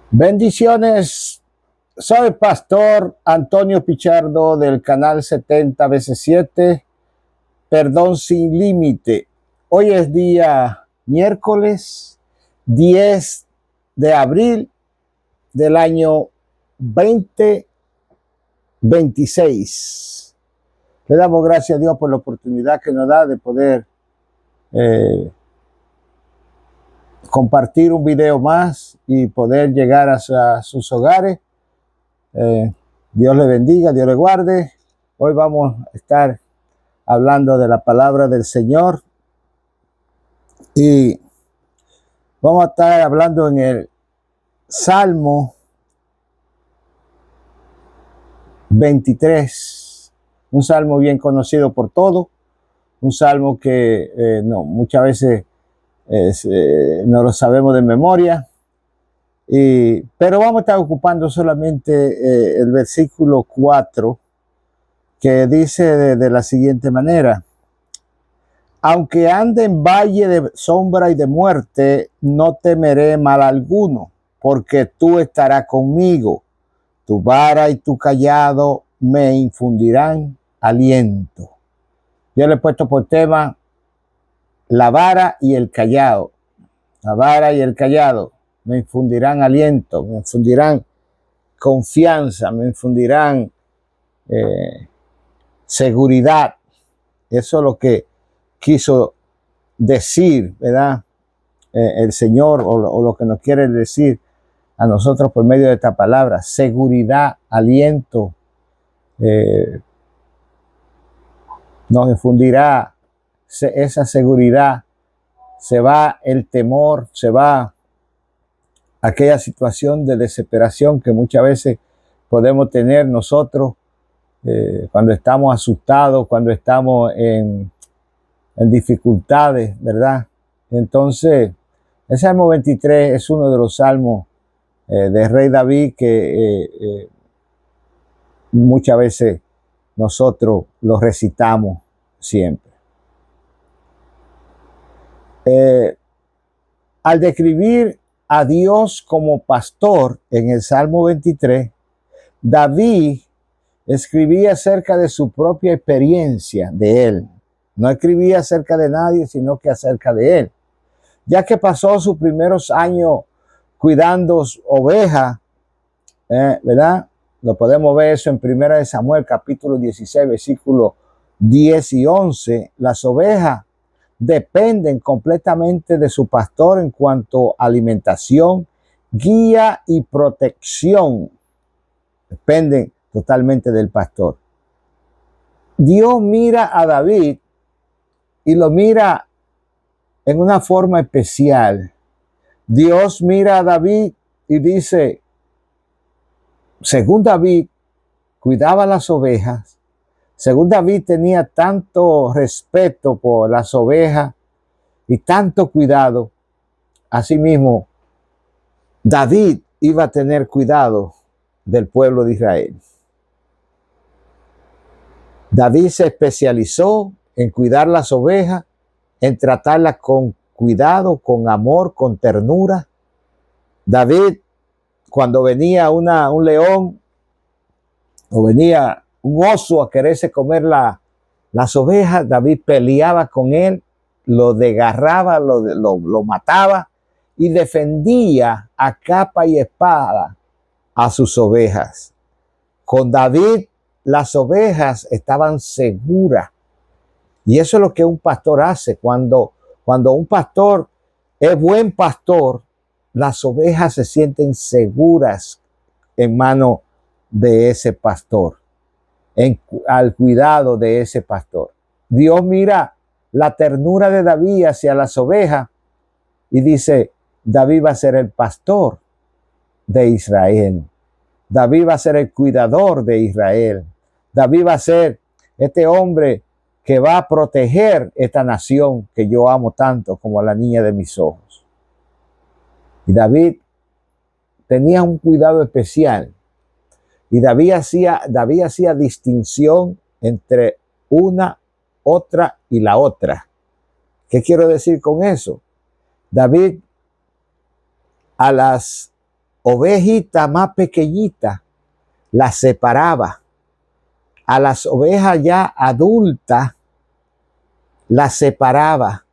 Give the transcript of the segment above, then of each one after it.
Bendiciones, soy Pastor Antonio Pichardo del canal 70 veces 7, Perdón Sin Límite. Hoy es día miércoles 10 de abril del año 2026. Le damos gracias a Dios por la oportunidad que nos da de poder compartir un video más y poder llegar a sus hogares. Dios le bendiga, Dios le guarde. Hoy vamos a estar hablando de la palabra del Señor y vamos a estar hablando en el Salmo 23, un salmo bien conocido por todos, un salmo que muchas veces no lo sabemos de memoria, pero vamos a estar ocupando solamente el versículo 4, que dice de la siguiente manera: aunque ande en valle de sombra y de muerte, no temeré mal alguno, porque tú estarás conmigo. Tu vara y tu cayado me infundirán aliento. Yo le he puesto por tema la vara y el cayado. La vara y el cayado me infundirán aliento, me infundirán confianza, me infundirán seguridad. Eso es lo que quiso decir, ¿verdad? El Señor, o lo que nos quiere decir a nosotros por medio de esta palabra: seguridad, aliento. Nos infundirá esa seguridad. Se va el temor, se va aquella situación de desesperación que muchas veces podemos tener nosotros cuando estamos asustados, cuando estamos en dificultades, ¿verdad? Entonces, el Salmo 23 es uno de los salmos de Rey David que muchas veces nosotros lo recitamos siempre. Al describir a Dios como pastor en el Salmo 23, David escribía acerca de su propia experiencia de él. No escribía acerca de nadie, sino que acerca de él, ya que pasó sus primeros años cuidando ovejas, ¿verdad? Lo podemos ver eso en 1 Samuel capítulo 16, versículos 10 y 11. Las ovejas dependen completamente de su pastor en cuanto a alimentación, guía y protección. Dependen totalmente del pastor. Dios mira a David y lo mira en una forma especial. Dios mira a David y dice: según David cuidaba las ovejas, según David tenía tanto respeto por las ovejas y tanto cuidado, asimismo David iba a tener cuidado del pueblo de Israel. David se especializó en cuidar las ovejas, en tratarlas con cuidado, con amor, con ternura. David, cuando venía un león o venía un oso a quererse comer las ovejas, David peleaba con él, lo desgarraba, lo mataba y defendía a capa y espada a sus ovejas. Con David las ovejas estaban seguras. Y eso es lo que un pastor hace. Cuando un pastor es buen pastor, las ovejas se sienten seguras en manos de ese pastor, al cuidado de ese pastor. Dios mira la ternura de David hacia las ovejas y dice: David va a ser el pastor de Israel. David va a ser el cuidador de Israel. David va a ser este hombre que va a proteger esta nación que yo amo tanto como a la niña de mis ojos. Y David tenía un cuidado especial. Y David hacía distinción entre una, otra y la otra. ¿Qué quiero decir con eso? David a las ovejita más pequeñita las separaba. A las ovejas ya adultas las separaba.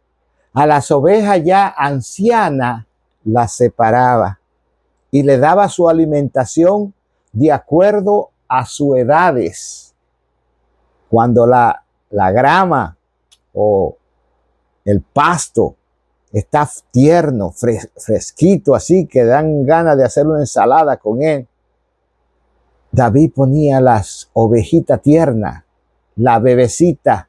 A las ovejas ya ancianas las separaba. Y le daba su alimentación de acuerdo a sus edades. Cuando la grama o el pasto está tierno, fresquito, así que dan ganas de hacer una ensalada con él, David ponía las ovejitas tiernas, la bebecita,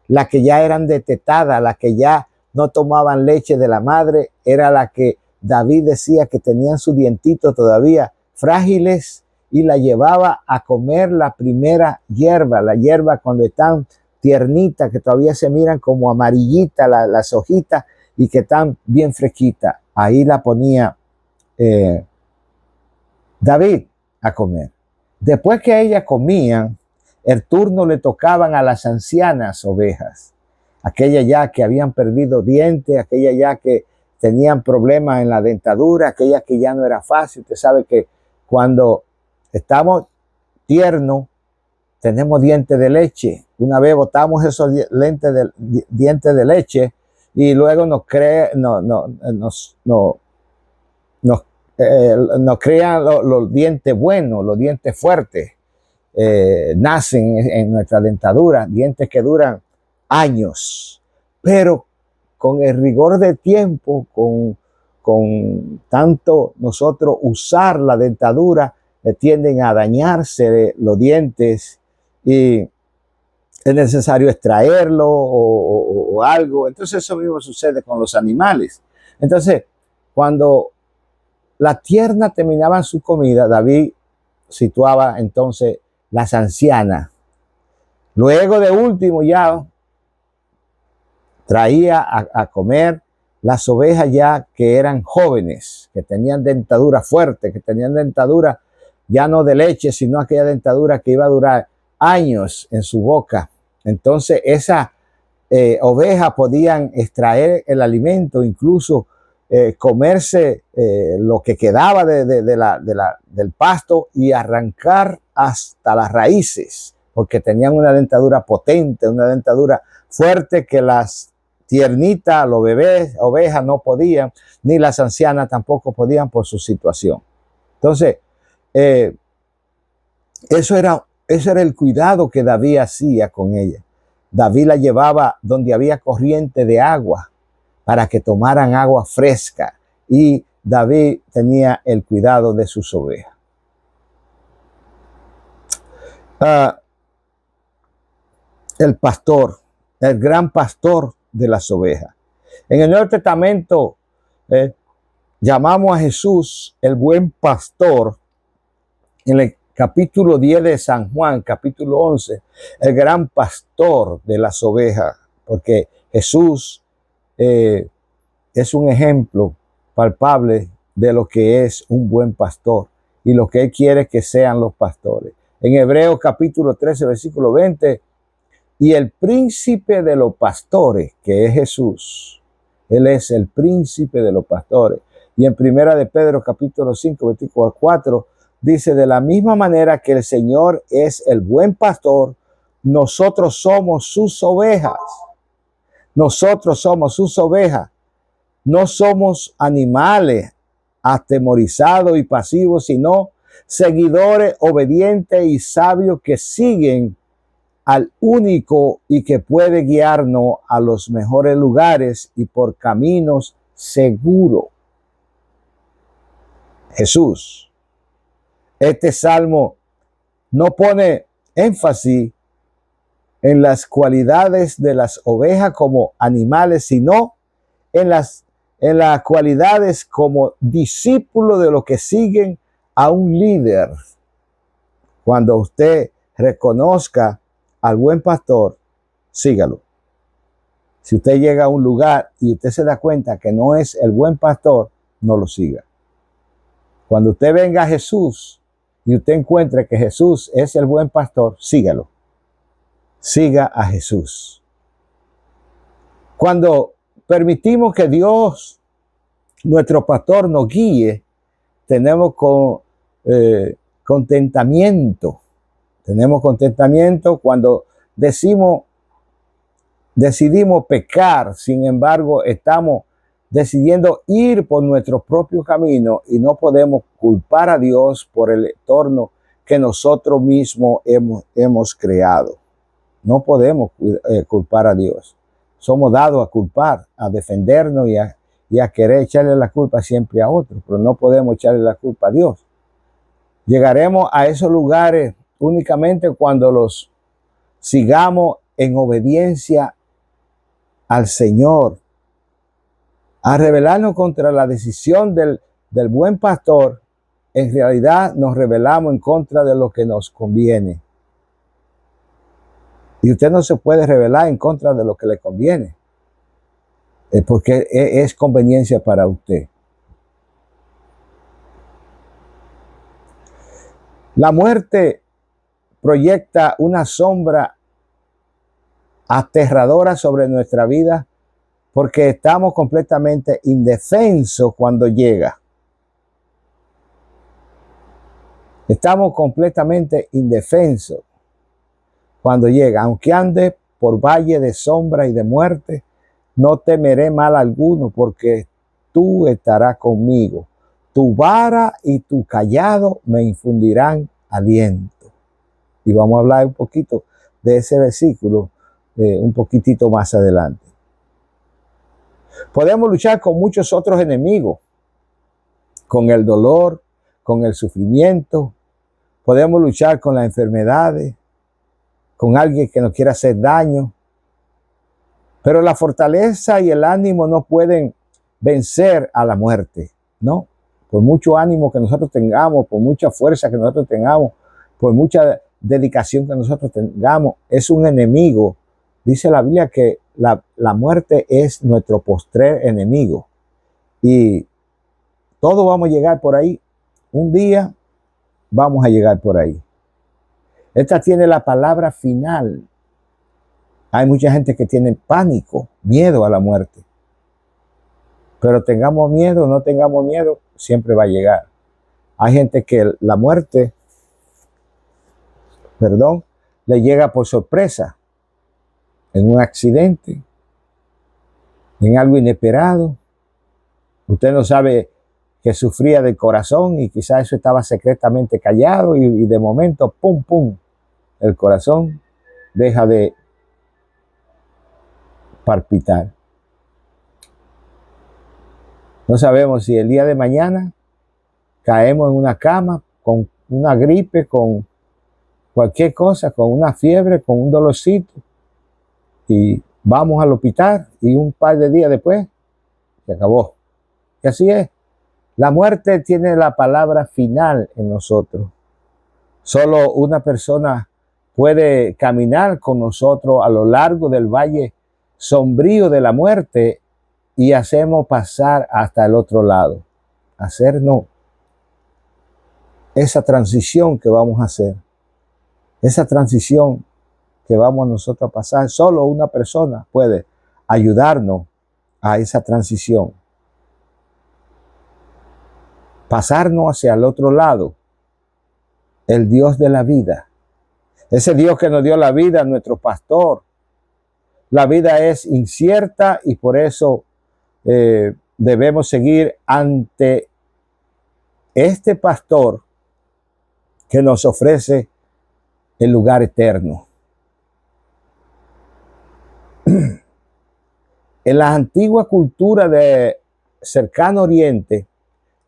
las que ya eran detetadas, las que ya no tomaban leche de la madre, era la que David decía que tenían sus dientitos todavía frágiles, y la llevaba a comer la primera hierba, la hierba cuando están tiernitas, que todavía se miran como amarillitas las hojitas y que están bien fresquitas. Ahí la ponía David a comer. Después que ellas comían, el turno le tocaban a las ancianas ovejas, aquellas ya que habían perdido dientes, aquellas ya que tenían problemas en la dentadura, aquellas que ya no era fácil. Usted sabe que cuando estamos tiernos, tenemos dientes de leche. Una vez botamos esos dientes de leche y luego nos crean los dientes buenos, los dientes fuertes. Nacen en nuestra dentadura, dientes que duran años, pero con el rigor del tiempo, con tanto nosotros usar la dentadura, tienden a dañarse los dientes y es necesario extraerlo o algo. Entonces eso mismo sucede con los animales. Entonces, cuando la tierna terminaba su comida, David situaba entonces las ancianas. Luego de último ya traía a comer las ovejas ya que eran jóvenes, que tenían dentadura fuerte, que tenían dentadura ya no de leche, sino aquella dentadura que iba a durar años en su boca. Entonces esas ovejas podían extraer el alimento, incluso comerse lo que quedaba del pasto y arrancar hasta las raíces, porque tenían una dentadura potente, una dentadura fuerte que las tiernitas, los bebés, ovejas no podían, ni las ancianas tampoco podían por su situación. Entonces, ese era el cuidado que David hacía con ella. David la llevaba donde había corriente de agua para que tomaran agua fresca, y David tenía el cuidado de sus ovejas. El pastor, el gran pastor de las ovejas. En el Nuevo Testamento llamamos a Jesús el buen pastor. En el capítulo 10 de San Juan, capítulo 11, el gran pastor de las ovejas, porque Jesús es un ejemplo palpable de lo que es un buen pastor y lo que Él quiere que sean los pastores. En Hebreos capítulo 13, versículo 20, y el príncipe de los pastores, que es Jesús, Él es el príncipe de los pastores. Y en Primera de Pedro capítulo 5, versículo 4, dice: de la misma manera que el Señor es el buen pastor, nosotros somos sus ovejas. Nosotros somos sus ovejas. No somos animales atemorizados y pasivos, sino seguidores obedientes y sabios que siguen al único y que puede guiarnos a los mejores lugares y por caminos seguros. Jesús. Este salmo no pone énfasis en las cualidades de las ovejas como animales, sino en las cualidades como discípulos de los que siguen a un líder. Cuando usted reconozca al buen pastor, sígalo. Si usted llega a un lugar y usted se da cuenta que no es el buen pastor, no lo siga. Cuando usted venga a Jesús y usted encuentre que Jesús es el buen pastor, sígalo. Siga a Jesús. Cuando permitimos que Dios, nuestro pastor, nos guíe, tenemos contentamiento. Tenemos contentamiento cuando decidimos pecar. Sin embargo, estamos decidiendo ir por nuestro propio camino y no podemos culpar a Dios por el entorno que nosotros mismos hemos creado. No podemos culpar a Dios. Somos dados a culpar, a defendernos y a querer echarle la culpa siempre a otros, pero no podemos echarle la culpa a Dios. Llegaremos a esos lugares únicamente cuando los sigamos en obediencia al Señor. Al rebelarnos contra la decisión del buen pastor, en realidad nos rebelamos en contra de lo que nos conviene. Y usted no se puede rebelar en contra de lo que le conviene, porque es conveniencia para usted. La muerte proyecta una sombra aterradora sobre nuestra vida porque estamos completamente indefensos cuando llega. Estamos completamente indefensos cuando llega. Aunque ande por valle de sombra y de muerte, no temeré mal alguno, porque tú estarás conmigo. Tu vara y tu cayado me infundirán aliento. Y vamos a hablar un poquito de ese versículo un poquitito más adelante. Podemos luchar con muchos otros enemigos, con el dolor, con el sufrimiento. Podemos luchar con las enfermedades, con alguien que nos quiera hacer daño. Pero la fortaleza y el ánimo no pueden vencer a la muerte, ¿no? Por mucho ánimo que nosotros tengamos, por mucha fuerza que nosotros tengamos, por mucha dedicación que nosotros tengamos, es un enemigo. Dice la Biblia que la muerte es nuestro postrer enemigo. Y todos vamos a llegar por ahí. Un día vamos a llegar por ahí. Esta tiene la palabra final. Hay mucha gente que tiene pánico, miedo a la muerte. Pero tengamos miedo o no tengamos miedo, siempre va a llegar. Hay gente que la muerte, le llega por sorpresa, en un accidente, en algo inesperado. Usted no sabe que sufría del corazón y quizás eso estaba secretamente callado y de momento, pum, pum, el corazón deja de palpitar. No sabemos si el día de mañana caemos en una cama con una gripe, con cualquier cosa, con una fiebre, con un dolorcito y vamos al hospital y un par de días después se acabó. Y así es. La muerte tiene la palabra final en nosotros. Solo una persona puede caminar con nosotros a lo largo del valle sombrío de la muerte y hacemos pasar hasta el otro lado. Hacernos esa transición que vamos a hacer. Esa transición que vamos nosotros a pasar, solo una persona puede ayudarnos a esa transición. Pasarnos hacia el otro lado. El Dios de la vida. Ese Dios que nos dio la vida, nuestro pastor. La vida es incierta y por eso debemos seguir ante este pastor que nos ofrece el lugar eterno. En la antigua cultura de Cercano Oriente,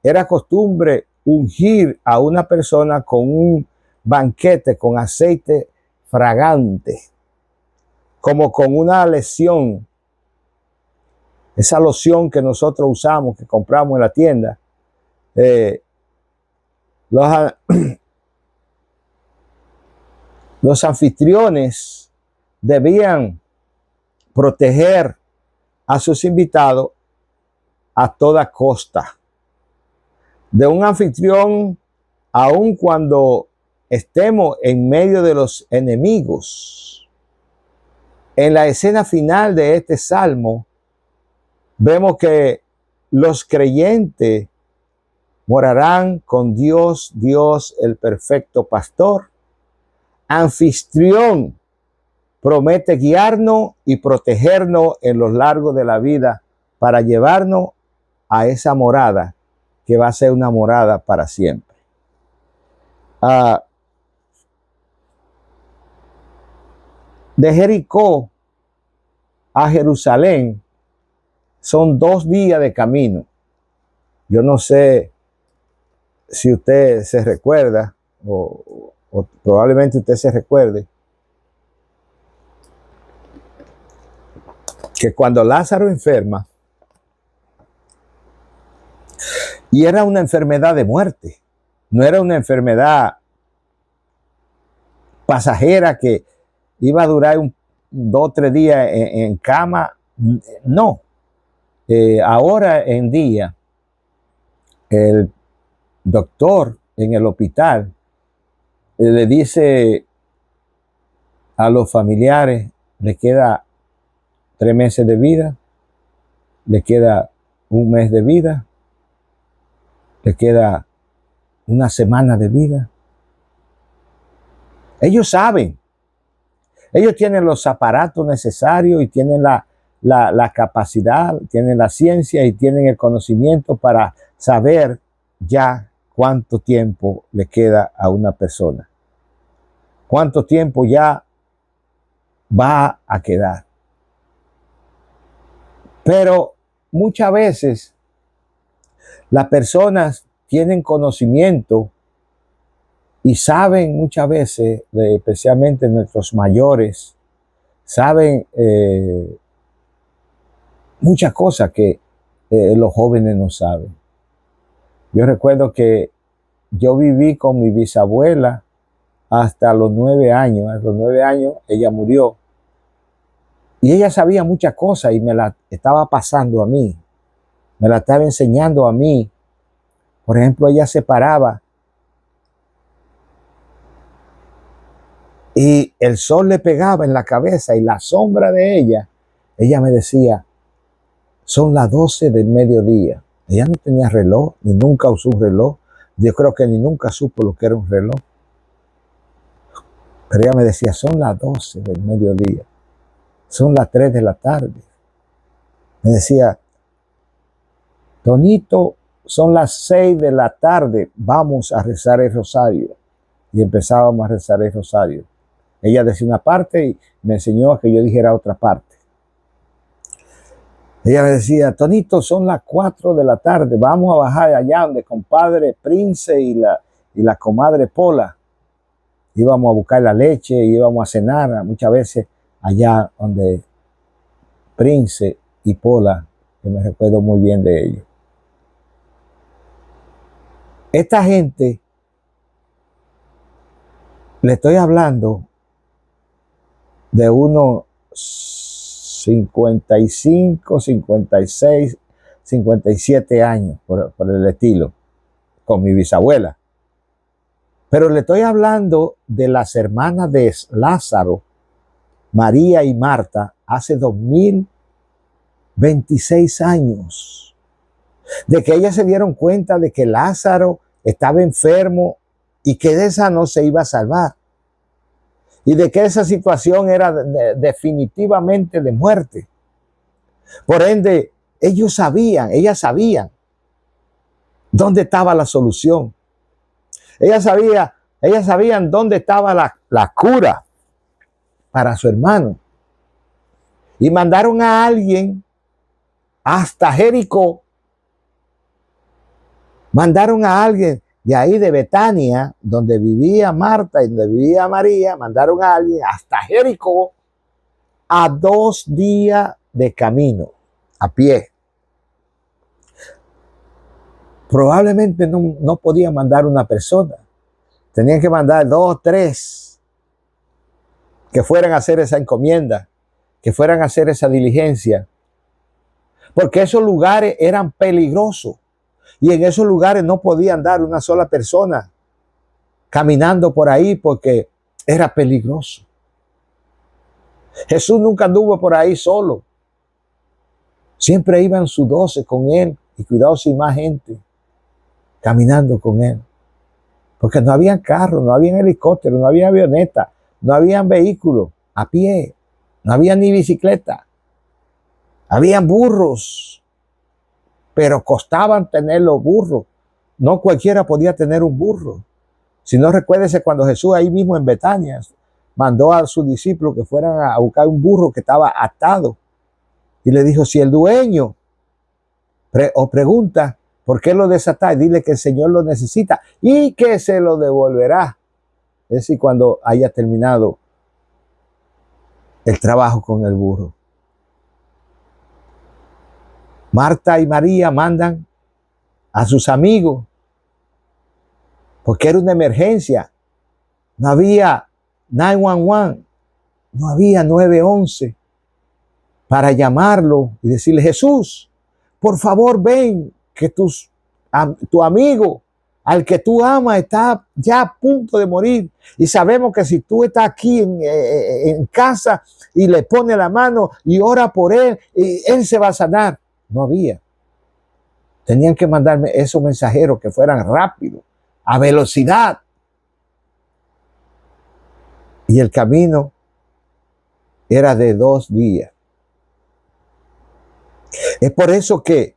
era costumbre ungir a una persona con un banquete con aceite fragante, como con una loción. Esa loción que nosotros usamos, que compramos en la tienda. Los anfitriones debían proteger a sus invitados a toda costa. De un anfitrión, aun cuando estemos en medio de los enemigos. En la escena final de este salmo, vemos que los creyentes Morarán con Dios, Dios el perfecto pastor. Anfitrión promete guiarnos y protegernos en los largos de la vida para llevarnos a esa morada que va a ser una morada para siempre. De Jericó a Jerusalén son 2 días de camino. Yo no sé si usted se recuerda o probablemente usted se recuerde que cuando Lázaro enferma, y era una enfermedad de muerte, no era una enfermedad pasajera que iba a durar 2 o 3 días en cama, no. Ahora en día, el doctor en el hospital le dice a los familiares, le queda 3 meses de vida, le queda 1 mes de vida, le queda 1 semana de vida. Ellos saben, ellos tienen los aparatos necesarios y tienen la capacidad, tienen la ciencia y tienen el conocimiento para saber ya cuánto tiempo le queda a una persona, cuánto tiempo ya va a quedar. Pero muchas veces las personas tienen conocimiento y saben muchas veces, especialmente nuestros mayores, saben muchas cosas que los jóvenes no saben. Yo recuerdo que yo viví con mi bisabuela hasta los 9 años. A los 9 años ella murió. Y ella sabía muchas cosas y me la estaba pasando a mí. Me la estaba enseñando a mí. Por ejemplo, ella se paraba y el sol le pegaba en la cabeza y la sombra de ella me decía, son las 12 del mediodía. Ella no tenía reloj, ni nunca usó un reloj. Yo creo que ni nunca supo lo que era un reloj. Pero ella me decía, son las 12 del mediodía. Son las 3 de la tarde. Me decía, Tonito, son las 6 de la tarde. Vamos a rezar el rosario. Y empezábamos a rezar el rosario. Ella decía una parte y me enseñó a que yo dijera otra parte. Ella me decía, Tonito, son las 4 de la tarde, vamos a bajar allá donde compadre Prince y la comadre Pola. Íbamos a buscar la leche, íbamos a cenar muchas veces allá donde Prince y Pola, que me recuerdo muy bien de ellos. Esta gente, le estoy hablando de unos 55, 56, 57 años por el estilo, con mi bisabuela. Pero le estoy hablando de las hermanas de Lázaro, María y Marta, hace 2026 años. De que ellas se dieron cuenta de que Lázaro estaba enfermo y que de esa no se iba a salvar. Y de que esa situación era definitivamente de muerte. Por ende, ellas sabían dónde estaba la solución. Ellas sabían dónde estaba la cura para su hermano. Y mandaron a alguien hasta Jericó. Mandaron a alguien de ahí de Betania, donde vivía Marta y donde vivía María, mandaron a alguien hasta Jericó a 2 días de camino, a pie. Probablemente no podían mandar una persona. Tenían que mandar 2 o 3 que fueran a hacer esa encomienda, que fueran a hacer esa diligencia. Porque esos lugares eran peligrosos. Y en esos lugares no podía andar una sola persona caminando por ahí porque era peligroso. Jesús nunca anduvo por ahí solo. Siempre iban sus 12 con él y cuidado sin más gente. caminando con él. Porque no había carros, no había helicópteros, no había avioneta, no había vehículos a pie, no había ni bicicleta. Habían burros, pero costaban tener los burros. No cualquiera podía tener un burro. Si no, recuérdese cuando Jesús ahí mismo en Betania mandó a sus discípulos que fueran a buscar un burro que estaba atado. Y le dijo, si el dueño os pregunta por qué lo desatáis, dile que el Señor lo necesita y que se lo devolverá. Es decir, cuando haya terminado el trabajo con el burro. Marta y María mandan a sus amigos porque era una emergencia. No había 911, no había 911 para llamarlo y decirle, Jesús, por favor ven, que tu amigo, al que tú amas, está ya a punto de morir. Y sabemos que si tú estás aquí en casa y le pones la mano y ora por él, y él se va a sanar. No había. Tenían que mandarme esos mensajeros que fueran rápidos, a velocidad. Y el camino era de 2 días. Es por eso que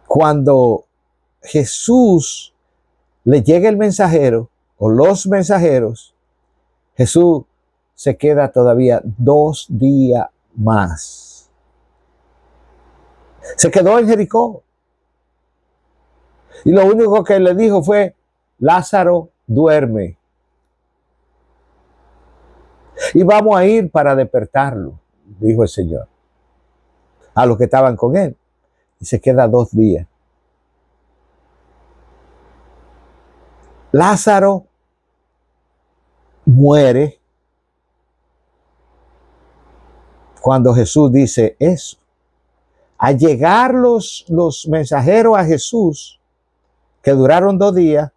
cuando Jesús le llega el mensajero o los mensajeros, Jesús se queda todavía 2 días más. Se quedó en Jericó. Y lo único que le dijo fue, Lázaro duerme. Y vamos a ir para despertarlo, dijo el Señor, a los que estaban con él. Y se queda 2 días. Lázaro muere cuando Jesús dice eso. Al llegar los mensajeros a Jesús, que duraron 2 días,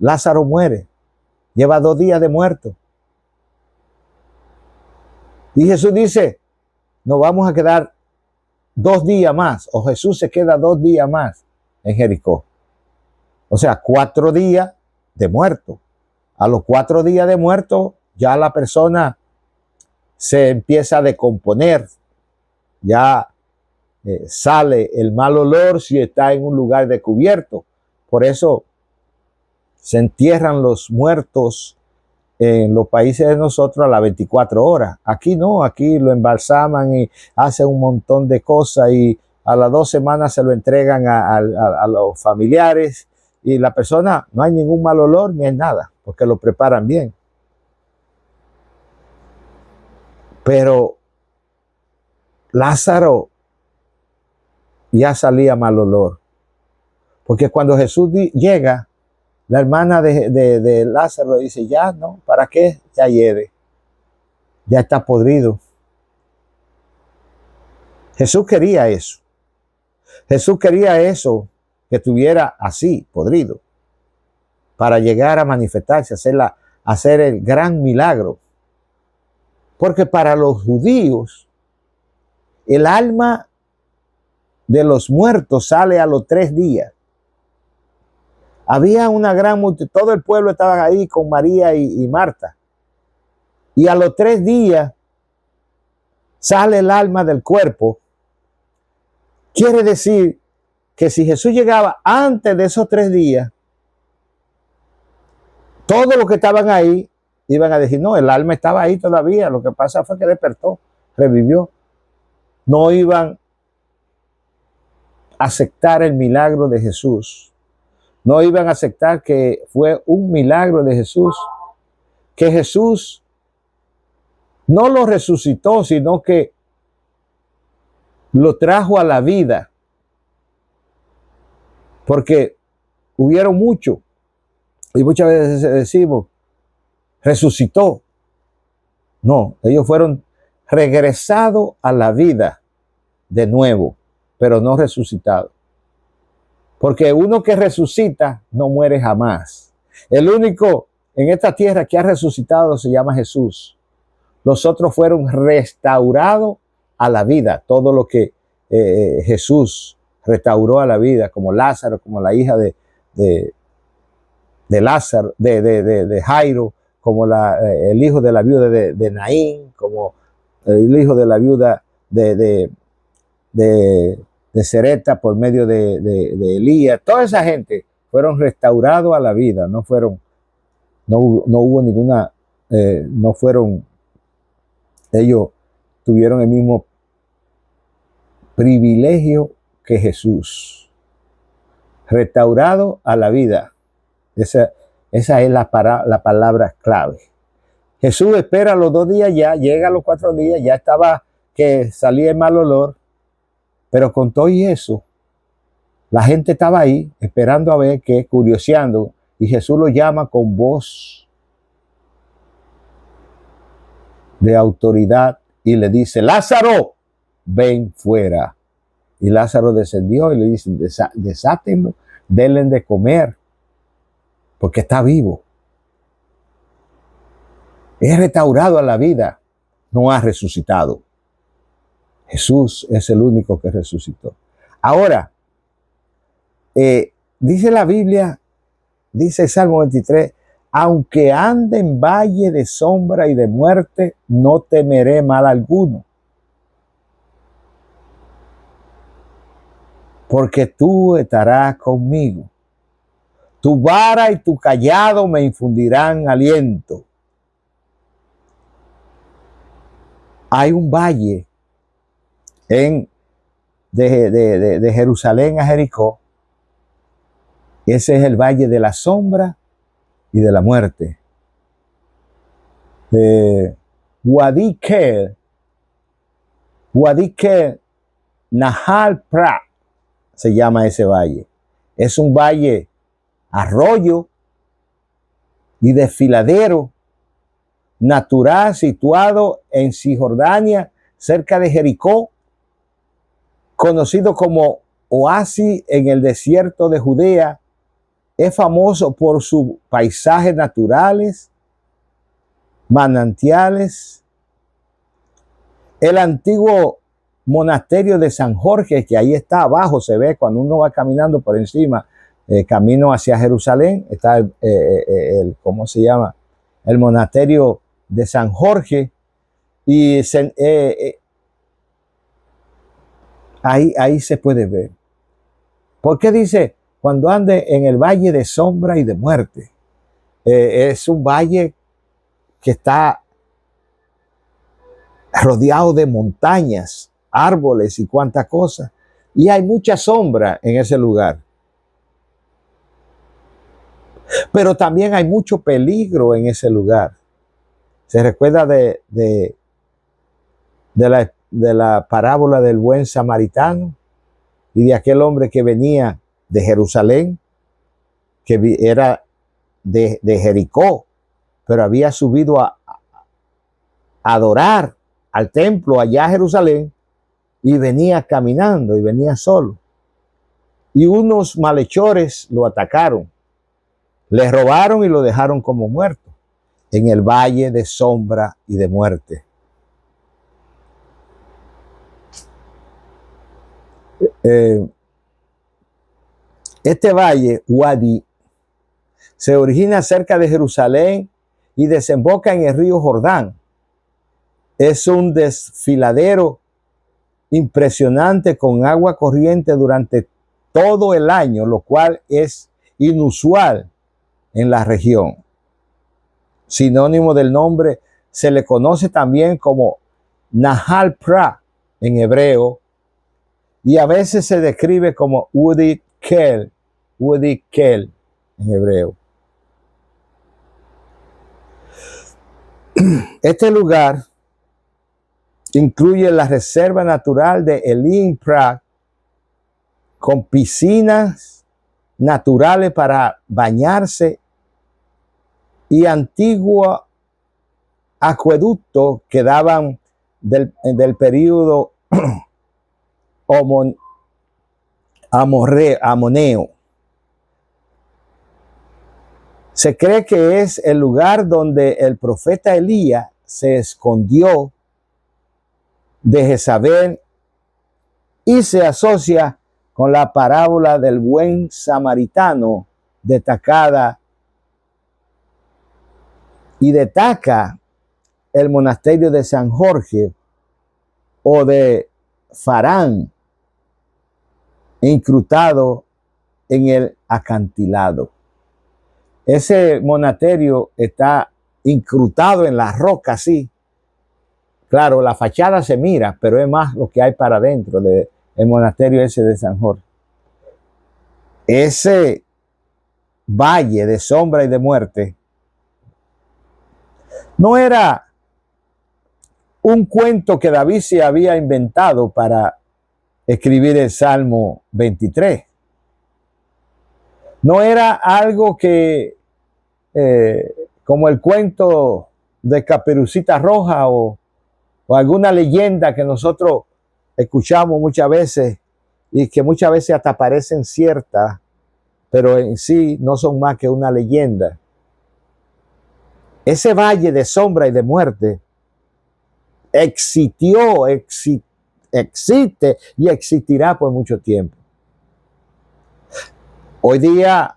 Lázaro muere. Lleva 2 días de muerto. Y Jesús dice, nos vamos a quedar 2 días más, o Jesús se queda 2 días más en Jericó. O sea, 4 días de muerto. A los 4 días de muerto, ya la persona se empieza a decomponer. Ya sale el mal olor si está en un lugar descubierto. Por eso se entierran los muertos en los países de nosotros a las 24 horas. Aquí no, aquí lo embalsaman y hacen un montón de cosas y a las 2 semanas se lo entregan a los familiares y la persona no hay ningún mal olor ni hay nada porque lo preparan bien. Pero Lázaro ya salía mal olor. Porque cuando Jesús llega, la hermana de Lázaro dice, ya no, ¿para qué? Ya hiede. Ya está podrido. Jesús quería eso. Jesús quería eso, que estuviera así, podrido, para llegar a manifestarse, hacer el gran milagro. Porque para los judíos, el alma de los muertos sale a los 3 días. Había una gran multitud, todo el pueblo estaba ahí con María y Marta. Y a los 3 días sale el alma del cuerpo. Quiere decir que si Jesús llegaba antes de esos 3 días, todos los que estaban ahí iban a decir, no, el alma estaba ahí todavía, lo que pasa fue que despertó, revivió. No iban a aceptar el milagro de Jesús. No iban a aceptar que fue un milagro de Jesús, que Jesús no lo resucitó, sino que lo trajo a la vida. Porque hubieron muchos, y muchas veces decimos, resucitó. No, ellos fueron regresados a la vida de nuevo, pero no resucitados. Porque uno que resucita no muere jamás. El único en esta tierra que ha resucitado se llama Jesús. Los otros fueron restaurados a la vida. Todo lo que Jesús restauró a la vida, como Lázaro, como la hija de Lázaro, de Jairo, como el hijo de la viuda de Naín, como el hijo de la viuda de Sereta por medio de Elías. Toda esa gente fueron restaurados a la vida, no hubo ninguna, no fueron, ellos tuvieron el mismo privilegio que Jesús, restaurado a la vida. Esa es la palabra clave. Jesús espera los 2 días ya, llega a los 4 días, ya estaba que salía el mal olor, pero con todo y eso, la gente estaba ahí esperando a ver qué, curioseando, y Jesús lo llama con voz de autoridad y le dice: Lázaro, ven fuera. Y Lázaro descendió y le dice: desátenlo, denle de comer, porque está vivo. Es restaurado a la vida, no ha resucitado. Jesús es el único que resucitó. Ahora, dice la Biblia, dice el Salmo 23, aunque ande en valle de sombra y de muerte, no temeré mal alguno, porque tú estarás conmigo. Tu vara y tu cayado me infundirán aliento. Hay un valle de Jerusalén a Jericó. Ese es el valle de la sombra y de la muerte. Wadi Kel, Nahal Pra se llama ese valle. Es un valle arroyo y desfiladero natural situado en Cisjordania, cerca de Jericó, conocido como oasis en el desierto de Judea. Es famoso por sus paisajes naturales, manantiales. El antiguo monasterio de San Jorge, que ahí está abajo, se ve cuando uno va caminando por encima, camino hacia Jerusalén, está ¿cómo se llama? El monasterio de San Jorge. Y ahí se puede ver. ¿Por qué dice cuando ande en el valle de sombra y de muerte? Es un valle que está rodeado de montañas, árboles y cuantas cosas. Y hay mucha sombra en ese lugar. Pero también hay mucho peligro en ese lugar. Se recuerda de la parábola del buen samaritano y de aquel hombre que venía de Jerusalén, que era de Jericó, pero había subido a adorar al templo allá a Jerusalén, y venía caminando y venía solo. Y unos malhechores lo atacaron, le robaron y lo dejaron como muerto en el valle de sombra y de muerte. Este valle, Wadi, se origina cerca de Jerusalén y desemboca en el río Jordán. Es un desfiladero impresionante con agua corriente durante todo el año, lo cual es inusual en la región. Sinónimo del nombre, se le conoce también como Nahal Pra en hebreo, y a veces se describe como Wadi Kel en hebreo. Este lugar incluye la reserva natural de Elim Pra, con piscinas naturales para bañarse y antiguo acueducto que daban del periodo amoneo. Se cree que es el lugar donde el profeta Elías se escondió de Jezabel y se asocia con la parábola del buen samaritano destacada y destaca el monasterio de San Jorge o de Farán, incrustado en el acantilado. Ese monasterio está incrustado en la roca, sí. Claro, la fachada se mira, pero es más lo que hay para adentro del monasterio ese de San Jorge. Ese valle de sombra y de muerte no era un cuento que David se había inventado para escribir el Salmo 23. No era algo que, como el cuento de Caperucita Roja o alguna leyenda que nosotros escuchamos muchas veces y que muchas veces hasta parecen ciertas, pero en sí no son más que una leyenda. Ese valle de sombra y de muerte existió, existe y existirá por mucho tiempo. Hoy día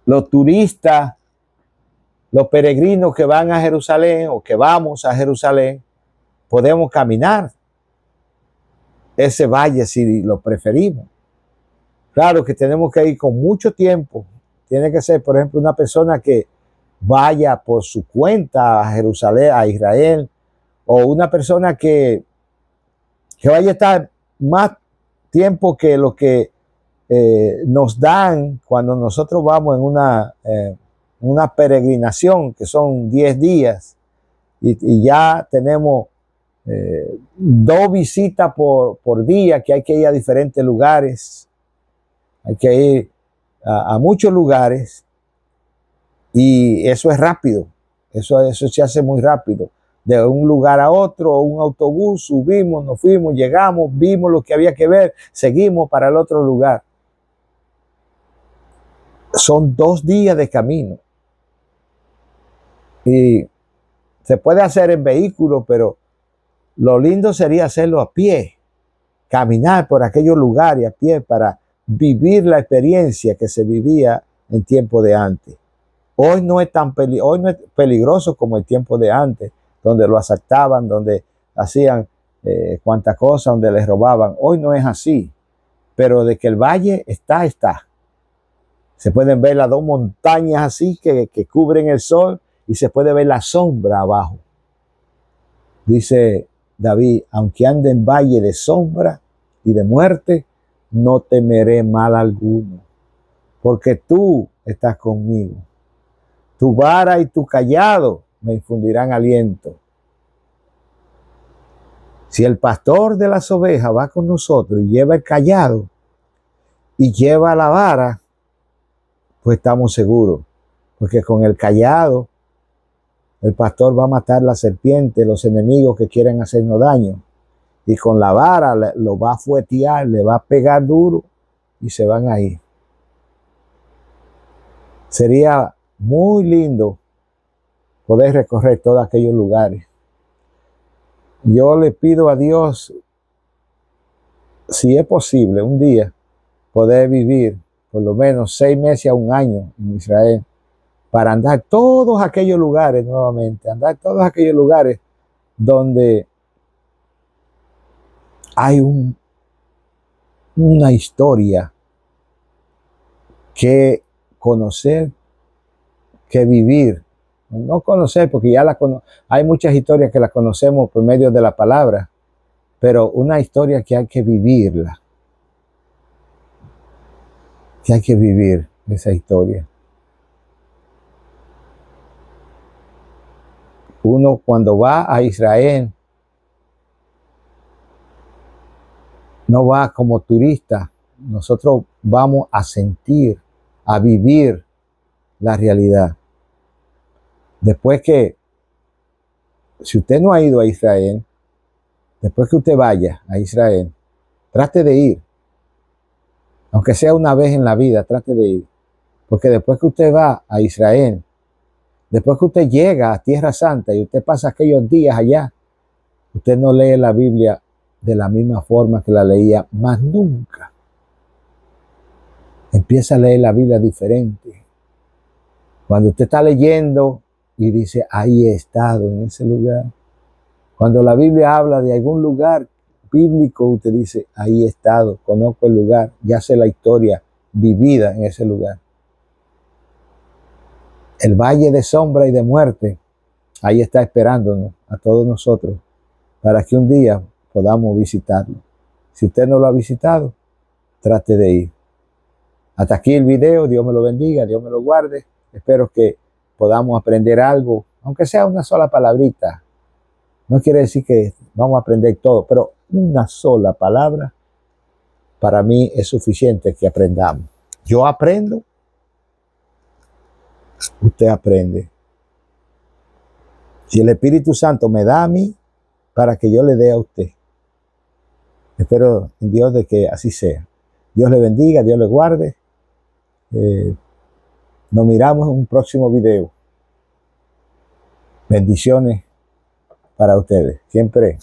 los turistas, los peregrinos que van a Jerusalén o que vamos a Jerusalén, podemos caminar ese valle si lo preferimos. Claro que tenemos que ir con mucho tiempo. Tiene que ser, por ejemplo, una persona que vaya por su cuenta a Jerusalén, a Israel, o una persona que vaya a estar más tiempo que lo que nos dan cuando nosotros vamos en una peregrinación, que son 10 días, y ya tenemos 2 visitas por día, que hay que ir a diferentes lugares, hay que ir a muchos lugares, y eso es rápido, eso se hace muy rápido. De un lugar a otro, un autobús, subimos, nos fuimos, llegamos, vimos lo que había que ver, seguimos para el otro lugar. Son 2 días de camino. Y se puede hacer en vehículo, pero lo lindo sería hacerlo a pie, caminar por aquellos lugares a pie para vivir la experiencia que se vivía en tiempo de antes. Hoy no es peligroso como el tiempo de antes, donde lo asaltaban, donde hacían cuantas cosas, donde les robaban. Hoy no es así, pero de que el valle está. Se pueden ver las 2 montañas así que cubren el sol y se puede ver la sombra abajo. Dice David, aunque ande en valle de sombra y de muerte, no temeré mal alguno, porque tú estás conmigo. Tu vara y tu cayado me infundirán aliento. Si el pastor de las ovejas va con nosotros y lleva el cayado y lleva la vara, pues estamos seguros, porque con el cayado el pastor va a matar la serpiente, los enemigos que quieren hacernos daño, y con la vara lo va a fuetear, le va a pegar duro y se van a ir. Sería muy lindo poder recorrer todos aquellos lugares. Yo le pido a Dios, si es posible, un día poder vivir por lo menos 6 meses a 1 año en Israel, para andar todos aquellos lugares nuevamente, andar todos aquellos lugares donde hay una historia que conocer, que vivir. No conocer, porque ya hay muchas historias que las conocemos por medio de la palabra, pero una historia que hay que vivirla, que hay que vivir esa historia. Uno cuando va a Israel no va como turista, nosotros vamos a sentir, a vivir la realidad. Después que, si usted no ha ido a Israel, después que usted vaya a Israel, trate de ir, aunque sea una vez en la vida, trate de ir, porque después que usted va a Israel, después que usted llega a Tierra Santa y usted pasa aquellos días allá, usted no lee la Biblia de la misma forma que la leía, más nunca. Empieza a leer la Biblia diferente. Cuando usted está leyendo y dice, ahí he estado en ese lugar. Cuando la Biblia habla de algún lugar bíblico, usted dice, ahí he estado, conozco el lugar, ya sé la historia vivida en ese lugar. El valle de sombra y de muerte, ahí está esperándonos a todos nosotros para que un día podamos visitarlo. Si usted no lo ha visitado, trate de ir. Hasta aquí el video. Dios me lo bendiga, Dios me lo guarde. Espero que podamos aprender algo, aunque sea una sola palabrita. No quiere decir que vamos a aprender todo, pero una sola palabra para mí es suficiente que aprendamos. Yo aprendo, usted aprende. Si el Espíritu Santo me da a mí, para que yo le dé a usted. Espero en Dios de que así sea. Dios le bendiga, Dios le guarde. Nos miramos en un próximo video. Bendiciones para ustedes. Siempre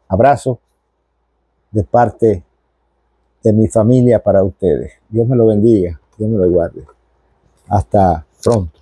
abrazo de parte de mi familia para ustedes. Dios me lo bendiga, Dios me lo guarde. Hasta pronto.